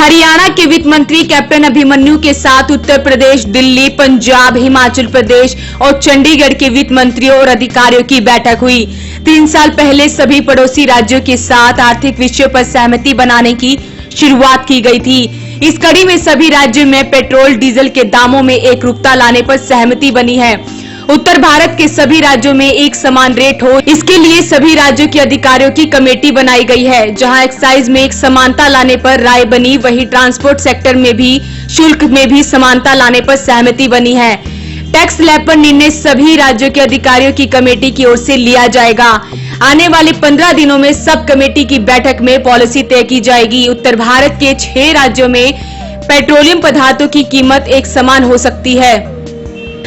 हरियाणा के वित्त मंत्री कैप्टन अभिमन्यु के साथ उत्तर प्रदेश, दिल्ली, पंजाब, हिमाचल प्रदेश और चंडीगढ़ के वित्त मंत्रियों और अधिकारियों की बैठक हुई। 3 साल पहले सभी पड़ोसी राज्यों के साथ आर्थिक विषयों पर सहमति बनाने की शुरुआत की गई थी। इस कड़ी में सभी राज्यों में पेट्रोल, डीजल के दामों में एकरूपता लाने पर सहमति बनी है। उत्तर भारत के सभी राज्यों में एक समान रेट हो, इसके लिए सभी राज्यों के अधिकारियों की कमेटी बनाई गई है। जहां एक्साइज में एक समानता लाने पर राय बनी, वहीं ट्रांसपोर्ट सेक्टर में भी शुल्क में भी समानता लाने पर सहमति बनी है। टैक्स स्लैब पर निर्णय सभी राज्यों के अधिकारियों की कमेटी की ओर से लिया जाएगा। आने वाले 15 दिनों में सब कमेटी की बैठक में पॉलिसी तय की जाएगी। उत्तर भारत के 6 राज्यों में पेट्रोलियम पदार्थों की कीमत एक समान हो सकती है।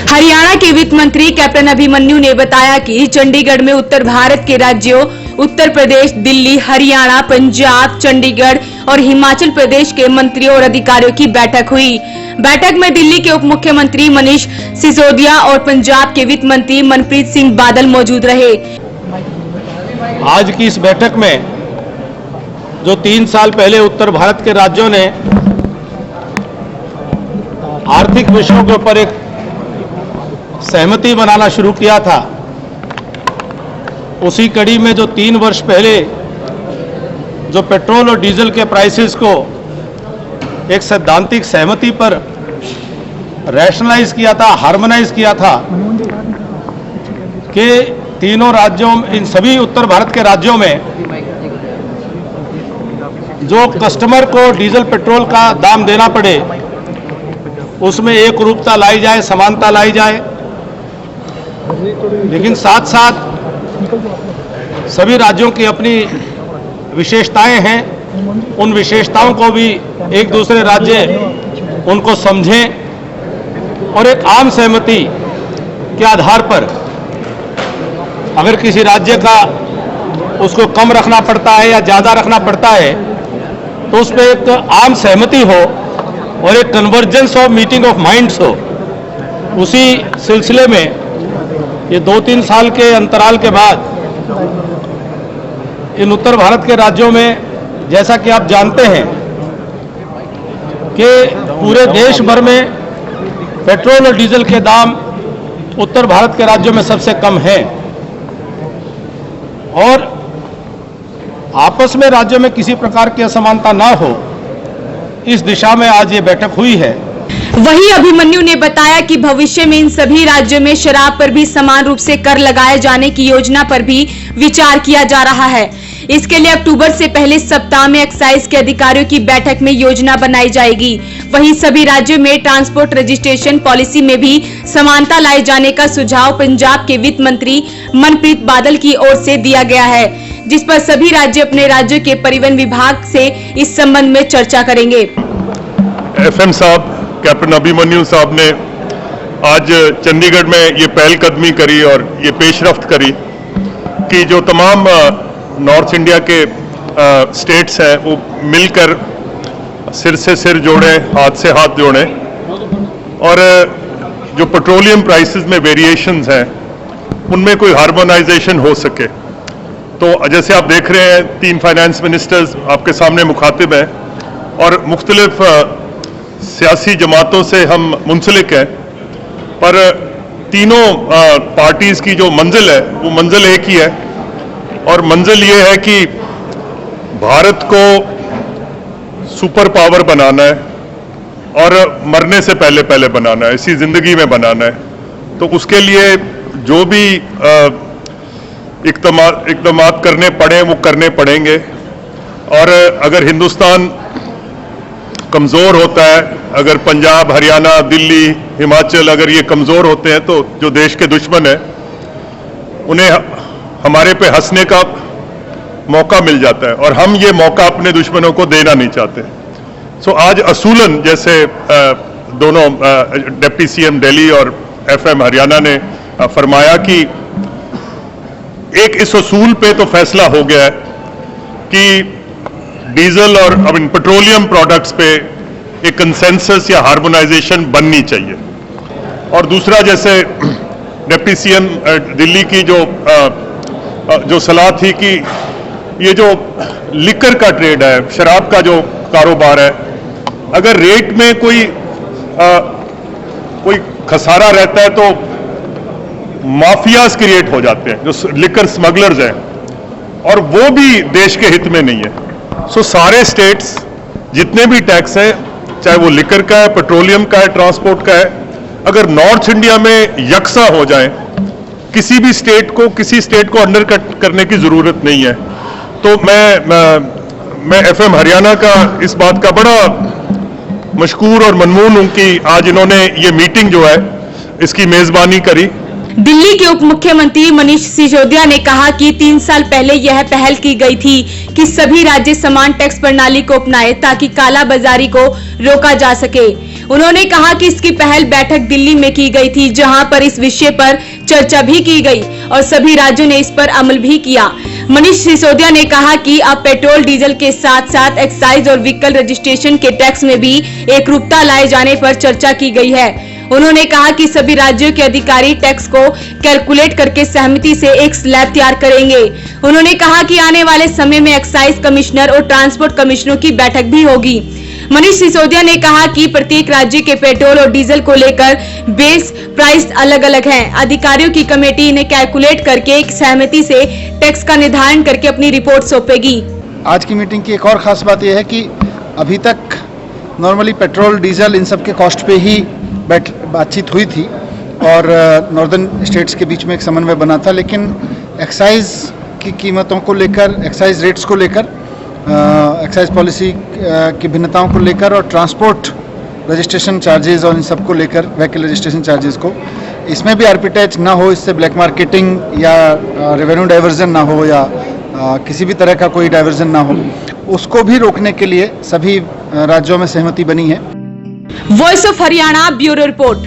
हरियाणा के वित्त मंत्री कैप्टन अभिमन्यु ने बताया कि चंडीगढ़ में उत्तर भारत के राज्यों उत्तर प्रदेश, दिल्ली, हरियाणा, पंजाब, चंडीगढ़ और हिमाचल प्रदेश के मंत्रियों और अधिकारियों की बैठक हुई। बैठक में दिल्ली के उप मुख्यमंत्री मनीष सिसोदिया और पंजाब के वित्त मंत्री मनप्रीत सिंह बादल मौजूद रहे। आज की इस बैठक में जो 3 साल पहले उत्तर भारत के राज्यों ने आर्थिक विषयों के ऊपर एक सहमति बनाना शुरू किया था, उसी कड़ी में जो 3 वर्ष पहले जो पेट्रोल और डीजल के प्राइसेस को एक सैद्धांतिक सहमति पर रैशनलाइज किया था, हार्मोनाइज किया था कि तीनों राज्यों, इन सभी उत्तर भारत के राज्यों में जो कस्टमर को डीजल पेट्रोल का दाम देना पड़े उसमें एक रूपता लाई जाए, समानता लाई जाए। लेकिन साथ साथ सभी राज्यों की अपनी विशेषताएं हैं, उन विशेषताओं को भी एक दूसरे राज्य उनको समझें और एक आम सहमति के आधार पर अगर किसी राज्य का उसको कम रखना पड़ता है या ज़्यादा रखना पड़ता है तो उस पर एक आम सहमति हो और एक convergence of meeting of minds हो। उसी सिलसिले में ये 2-3 साल के अंतराल के बाद इन उत्तर भारत के राज्यों में, जैसा कि आप जानते हैं कि पूरे देश भर में पेट्रोल और डीजल के दाम उत्तर भारत के राज्यों में सबसे कम हैं और आपस में राज्यों में किसी प्रकार की असमानता ना हो, इस दिशा में आज ये बैठक हुई है। वहीं अभिमन्यु ने बताया कि भविष्य में इन सभी राज्यों में शराब पर भी समान रूप से कर लगाए जाने की योजना पर भी विचार किया जा रहा है। इसके लिए अक्टूबर से पहले सप्ताह में एक्साइज के अधिकारियों की बैठक में योजना बनाई जाएगी। वहीं सभी राज्यों में ट्रांसपोर्ट रजिस्ट्रेशन पॉलिसी में भी समानता लाए जाने का सुझाव पंजाब के वित्त मंत्री मनप्रीत बादल की ओर से दिया गया है, जिस पर सभी राज्य अपने राज्यों के परिवहन विभाग से इस संबंध में चर्चा करेंगे। FM साहब, कैप्टन अभिमन्यु साहब ने आज चंडीगढ़ में ये पहलकदमी करी और ये पेशरफ्त करी कि जो तमाम नॉर्थ इंडिया के स्टेट्स हैं वो मिलकर सिर से सिर जोड़ें, हाथ से हाथ जोड़ें और जो पेट्रोलियम प्राइसेस में वेरिएशंस हैं उनमें कोई हार्मोनाइजेशन हो सके। तो जैसे आप देख रहे हैं 3 फाइनेंस मिनिस्टर्स आपके सामने मुखातिब हैं और मुख्तलिफ सियासी जमातों से हम मुंसलिक हैं, पर तीनों पार्टीज की जो मंजिल है वो मंजिल एक ही है और मंजिल ये है कि भारत को सुपर पावर बनाना है और मरने से पहले पहले बनाना है, इसी जिंदगी में बनाना है। तो उसके लिए जो भी इक़दामात करने पड़े वो करने पड़ेंगे और अगर हिंदुस्तान कमज़ोर होता है, अगर पंजाब, हरियाणा, दिल्ली, हिमाचल अगर ये कमज़ोर होते हैं तो जो देश के दुश्मन हैं उन्हें हमारे पे हंसने का मौका मिल जाता है और हम ये मौका अपने दुश्मनों को देना नहीं चाहते। सो आज असूलन जैसे दोनों डिप्टी CM दिल्ली और FM हरियाणा ने फरमाया कि एक इस असूल पे तो फैसला हो गया है कि डीजल और पेट्रोलियम प्रोडक्ट्स पे एक कंसेंसस या हार्मोनाइजेशन बननी चाहिए। और दूसरा, जैसे डिप्टी CM दिल्ली की जो सलाह थी कि ये जो लिकर का ट्रेड है, शराब का जो कारोबार है, अगर रेट में कोई खसारा रहता है तो माफियाज क्रिएट हो जाते हैं, जो लिकर स्मगलर्स हैं, और वो भी देश के हित में नहीं है। सो सारे स्टेट्स जितने भी टैक्स हैं, चाहे वो लिकर का है, पेट्रोलियम का है, ट्रांसपोर्ट का है, अगर नॉर्थ इंडिया में यकसा हो जाए, किसी भी स्टेट को अंडरकट करने की जरूरत नहीं है। तो मैं एफएम हरियाणा का इस बात का बड़ा मशकूर और ममनून हूं कि आज इन्होंने ये मीटिंग जो है इसकी मेजबानी करी। दिल्ली के उप मुख्यमंत्री मनीष सिसोदिया ने कहा कि 3 साल पहले यह पहल की गई थी कि सभी राज्य समान टैक्स प्रणाली को अपनाएं ताकि काला बाजारी को रोका जा सके। उन्होंने कहा कि इसकी पहल बैठक दिल्ली में की गई थी, जहां पर इस विषय पर चर्चा भी की गई और सभी राज्यों ने इस पर अमल भी किया। मनीष सिसोदिया ने कहा कि अब पेट्रोल डीजल के साथ साथ एक्साइज और व्हीकल रजिस्ट्रेशन के टैक्स में भी एकरूपता लाए जाने पर चर्चा की गई है। उन्होंने कहा कि सभी राज्यों के अधिकारी टैक्स को कैलकुलेट करके सहमति से एक स्लैब तैयार करेंगे। उन्होंने कहा कि आने वाले समय में एक्साइज कमिश्नर और ट्रांसपोर्ट कमिश्नरों की बैठक भी होगी। मनीष सिसोदिया ने कहा कि प्रत्येक राज्य के पेट्रोल और डीजल को लेकर बेस प्राइस अलग अलग हैं। अधिकारियों की कमेटी इन्हें कैलकुलेट करके एक सहमति से टैक्स का निर्धारण करके अपनी रिपोर्ट सौंपेगी। आज की मीटिंग की एक और खास बात यह है कि अभी तक नॉर्मली पेट्रोल डीजल इन सब के कॉस्ट पे ही बातचीत हुई थी और नॉर्दर्न स्टेट्स के बीच में एक समन्वय बना था, लेकिन एक्साइज की कीमतों को लेकर, एक्साइज रेट्स को लेकर, एक्साइज पॉलिसी की भिन्नताओं को लेकर और ट्रांसपोर्ट रजिस्ट्रेशन चार्जेस और इन सब को लेकर, व्हीकल रजिस्ट्रेशन चार्जेस को, इसमें भी आर्बिट्रेज ना हो, इससे ब्लैक मार्केटिंग या रेवेन्यू डाइवर्जन ना हो या किसी भी तरह का कोई डाइवर्जन ना हो, उसको भी रोकने के लिए सभी राज्यों में सहमति बनी है। Voice of Haryana bureau report.